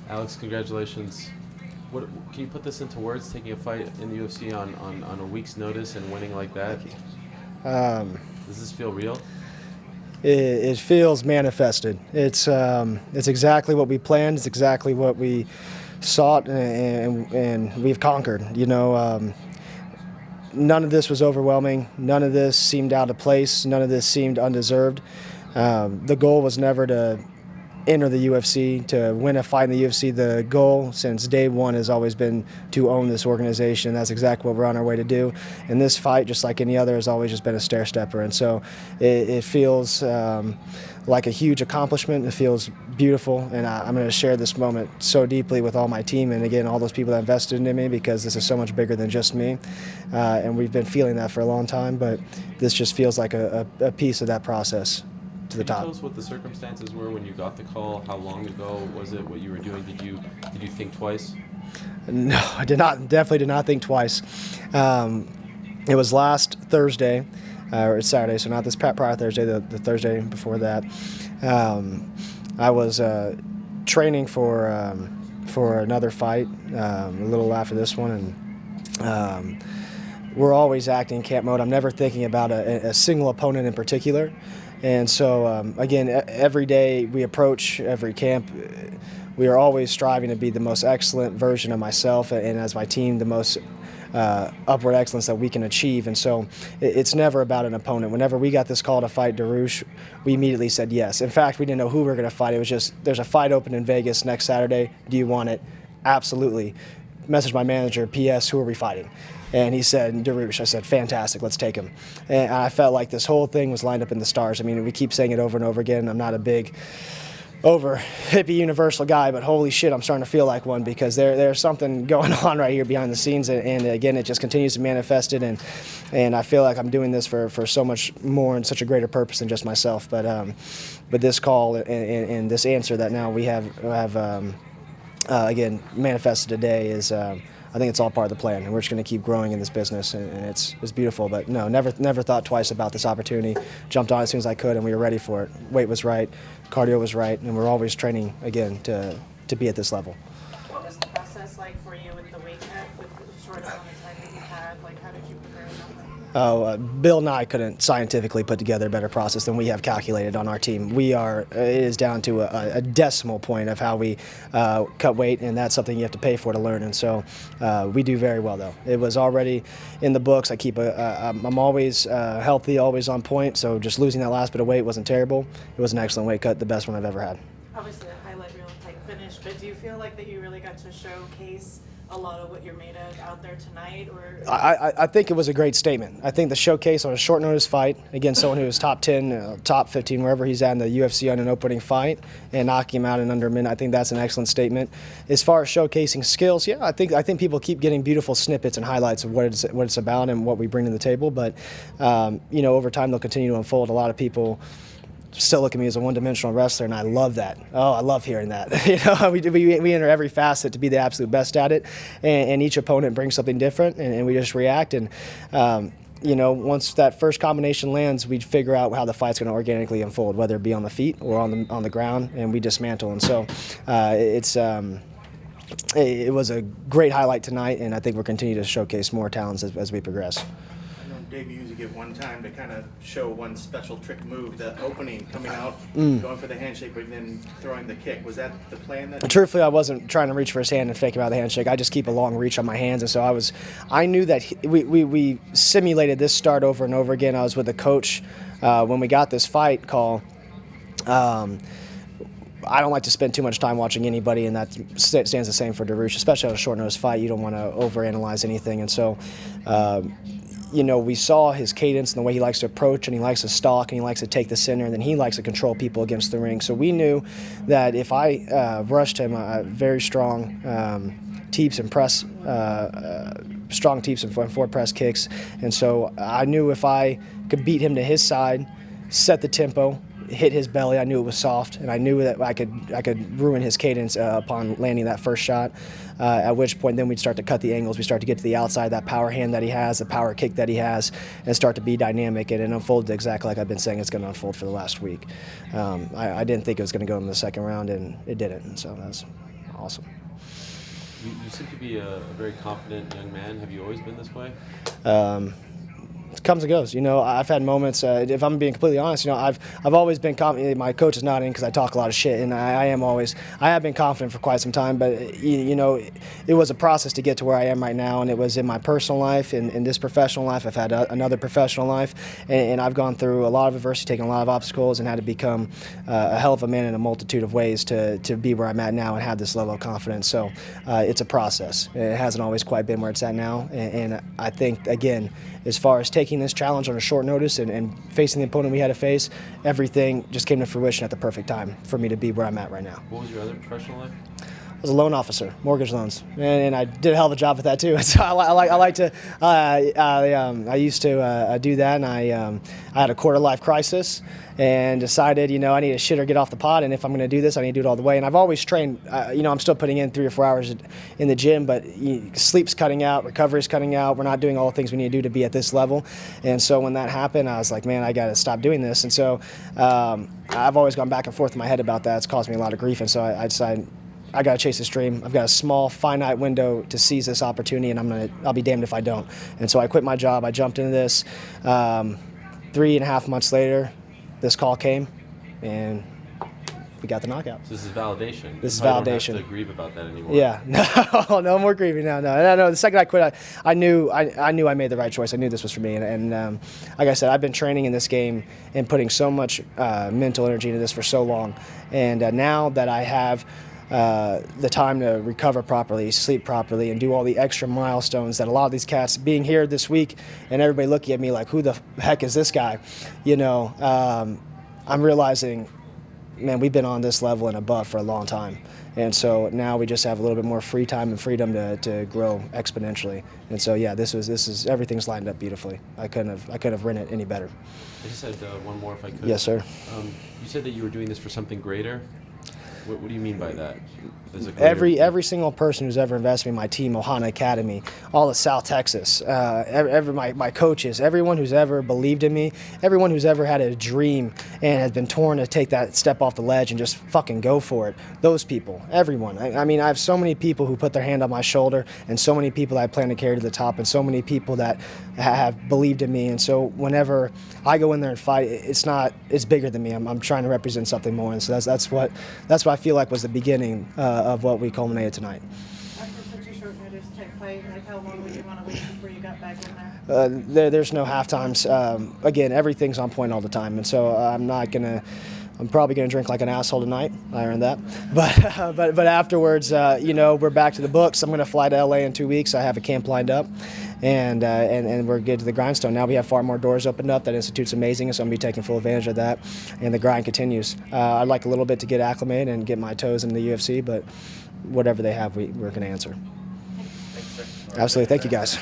Alex, congratulations. What can you put this into words? Taking a fight in the UFC on a week's notice and winning like that. Does this feel real? It feels manifested. It's exactly what we planned. It's exactly what we sought, and we've conquered. None of this was overwhelming. None of this seemed out of place. None of this seemed undeserved. The goal was never to enter the UFC, to win a fight in the UFC. The goal since day one has always been to own this organization. That's exactly what we're on our way to do. And this fight, just like any other, has always just been a stair-stepper. And so it feels like a huge accomplishment. It feels beautiful. And I'm going to share this moment so deeply with all my team and, again, all those people that invested in me, because this is so much bigger than just me. And we've been feeling that for a long time, but this just feels like a piece of that process. To the top. Can you tell us what the circumstances were when you got the call? How long ago was it? What you were doing? Did you think twice? No, I did not. Definitely did not think twice. It was last Thursday, or Saturday, so not this prior Thursday, the Thursday before that. I was training for another fight a little after this one, and we're always acting in camp mode. I'm never thinking about a single opponent in particular. And so, again, every day we approach every camp, we are always striving to be the most excellent version of myself, and as my team, the most upward excellence that we can achieve. And so it's never about an opponent. Whenever we got this call to fight Dariush, we immediately said yes. In fact, we didn't know who we were going to fight. It was just, there's a fight open in Vegas next Saturday. Do you want it? Absolutely. Messaged my manager, P.S., who are we fighting? And he said, Dariush. I said, fantastic, let's take him. And I felt like this whole thing was lined up in the stars. I mean, we keep saying it over and over again. I'm not a big over hippie universal guy, but holy shit, I'm starting to feel like one, because there's something going on right here behind the scenes. And again, it just continues to manifest it. And I feel like I'm doing this for so much more and such a greater purpose than just myself. But this call and this answer that now we have again, manifested today is, I think it's all part of the plan, and we're just going to keep growing in this business, and it's beautiful. But no, never thought twice about this opportunity. Jumped on as soon as I could, and we were ready for it. Weight was right, cardio was right, and we're always training again to be at this level. What was the process like for you with the weight cut, with the short amount of time that you had? Like, how did you prepare that? Bill and I couldn't scientifically put together a better process than we have calculated on our team. It is down to a decimal point of how we cut weight, and that's something you have to pay for to learn. And so we do very well, though. It was already in the books. I'm always healthy, always on point, so just losing that last bit of weight wasn't terrible. It was an excellent weight cut, the best one I've ever had. Obviously a highlight reel type finish, but do you feel like that you really got to showcase a lot of what you're made of out there tonight? Or I think it was a great statement. I think the showcase on a short notice fight against someone who was top 10, top 15, wherever he's at in the UFC on an opening fight, and knocking him out in under a minute, I think that's an excellent statement. As far as showcasing skills, yeah, I think people keep getting beautiful snippets and highlights of what it's about and what we bring to the table. But over time they'll continue to unfold. A lot of people still look at me as a one-dimensional wrestler, and I love that. Oh, I love hearing that. We enter every facet to be the absolute best at it, and each opponent brings something different, and we just react. And once that first combination lands, we figure out how the fight's going to organically unfold, whether it be on the feet or on the ground, and we dismantle. And so it was a great highlight tonight, and I think we'll continue to showcase more talents as we progress. Dave, you usually get one time to kind of show one special trick move, the opening, coming out, going for the handshake, but then throwing the kick. Was that the plan? Truthfully, I wasn't trying to reach for his hand and fake him out of the handshake. I just keep a long reach on my hands, and so I knew that we simulated this start over and over again. I was with a coach when we got this fight call. I don't like to spend too much time watching anybody, and that stands the same for Dariush, especially on a short notice fight. You don't want to overanalyze anything, and so we saw his cadence and the way he likes to approach, and he likes to stalk, and he likes to take the center, and then he likes to control people against the ring. So we knew that if I rushed him, very strong teeps and press, strong teeps and forward press kicks, and so I knew if I could beat him to his side, set the tempo, hit his belly, I knew it was soft, and I knew that I could ruin his cadence upon landing that first shot, at which point then we'd start to cut the angles. We start to get to the outside, that power hand that he has, the power kick that he has, and start to be dynamic, and it unfolded exactly like I've been saying it's going to unfold for the last week. I didn't think it was going to go in the second round, and it didn't, and so that's awesome. You seem to be a very confident young man. Have you always been this way? It comes and goes. I've had moments. If I'm being completely honest, I've always been confident. My coach is nodding because I talk a lot of shit, and I have been confident for quite some time. But it was a process to get to where I am right now, and it was in my personal life, in this professional life. I've had another professional life, and I've gone through a lot of adversity, taken a lot of obstacles, and had to become a hell of a man in a multitude of ways to be where I'm at now and have this level of confidence. So it's a process. It hasn't always quite been where it's at now, and I think again, as far as taking this challenge on a short notice and facing the opponent we had to face, everything just came to fruition at the perfect time for me to be where I'm at right now. What was your other professional life? I was a loan officer, mortgage loans, and I did a hell of a job with that too. So I used to do that, and I had a quarter life crisis, and decided I need to shit or get off the pot, and if I'm going to do this, I need to do it all the way. And I've always trained. I'm still putting in 3 or 4 hours in the gym, but sleep's cutting out, recovery's cutting out. We're not doing all the things we need to do to be at this level. And so when that happened, I was like, man, I got to stop doing this. And so I've always gone back and forth in my head about that. It's caused me a lot of grief, and so I decided, I got to chase this dream. I've got a small, finite window to seize this opportunity, and I'll be damned if I don't. And so I quit my job. I jumped into this. 3.5 months later, this call came, and we got the knockout. So this is validation. This is I validation. don't have to grieve about that anymore. Yeah, no more grieving. No. The second I quit, I knew I made the right choice. I knew this was for me, and like I said, I've been training in this game and putting so much mental energy into this for so long, and now that I have the time to recover properly, sleep properly, and do all the extra milestones that a lot of these cats being here this week and everybody looking at me like, who the heck is this guy? I'm realizing, man, we've been on this level and above for a long time. And so now we just have a little bit more free time and freedom to grow exponentially. And so yeah, this is everything's lined up beautifully. I couldn't have written it any better. I just had one more if I could. Yes, sir. You said that you were doing this for something greater. What do you mean by that? Every single person who's ever invested in my team, Ohana Academy, all of South Texas, my coaches, everyone who's ever believed in me, everyone who's ever had a dream and has been torn to take that step off the ledge and just fucking go for it, those people, everyone. I mean, I have so many people who put their hand on my shoulder, and so many people that I plan to carry to the top, and so many people that have believed in me. And so whenever I go in there and fight, it's bigger than me. I'm trying to represent something more, and so that's what I feel like was the beginning of what we culminated tonight. After such a short notice type fight, like how long would you want to wait before you got back in there? There's no half times. Again, everything's on point all the time, and so I'm probably gonna drink like an asshole tonight. I earned that, but afterwards, we're back to the books. I'm gonna fly to LA in 2 weeks. I have a camp lined up, and we're good to the grindstone. Now we have far more doors opened up. That institute's amazing, so I'm gonna be taking full advantage of that, and the grind continues. I'd like a little bit to get acclimated and get my toes into the UFC, but whatever they have, we're gonna answer. Thanks, sir. Absolutely, thank you guys.